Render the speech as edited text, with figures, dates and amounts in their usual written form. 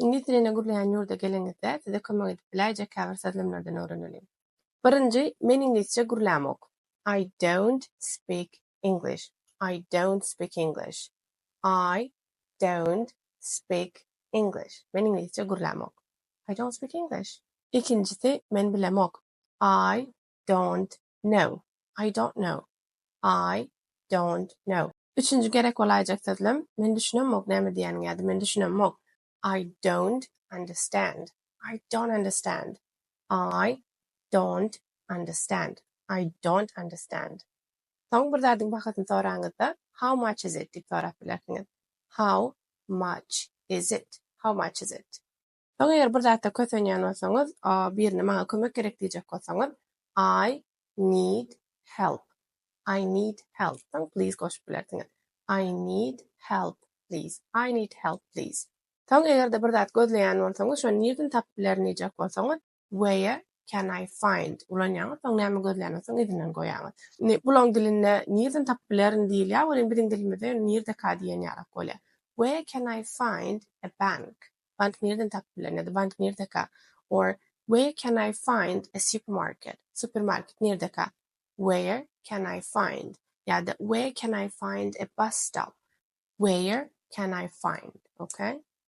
İngiliz diline gürleýän ýurda geleňizde size kömek edip biläjek käbir sözlemlerden öwrenelim. Birinji, men inglizce gürlämok. I don't speak English. I don't speak English. I don't speak English. Men inglizce gürlämok. I don't speak English. İkincisi, men bilemok. I don't know. I don't know. I don't know. Üçüncü gerek olajak sözlem, men düşünemok näme diýenigi, men düşünemok. I don't understand. I don't understand. I don't understand. I don't understand. Soň bir zadyň bahasyny soraňyzda how much is it diýip sorap bilersiňiz. How much is it? How much is it? Soň eger bir zatda kösenýän bolsaňyz, birini maňa kömek gerek diýjek bolsaňyz, I need help. I need help. Soň please goşup bilersiňiz. I need help, please. I need help, please. Soň eger bir zat gözleýän bolsaňyz, şonu nerden tapyp bilerini diýjek bolsaňyz, where can I find? Ulan ýa-da soň näme gözleýän bolsaň izinden goýaňyz. Bulan dilinde nerden tapyp bilerini diýil ýa, bolýan biziň dilimizde nerde ka diýen ýarak bolýar. Where can I find a bank? Bank nerden tapyp bilerini, bank nerde ka? Or where can I find a supermarket? Supermarket nerde ka? Where can I find? Ýa-da where can I find a bus stop? Where can I find? Okay?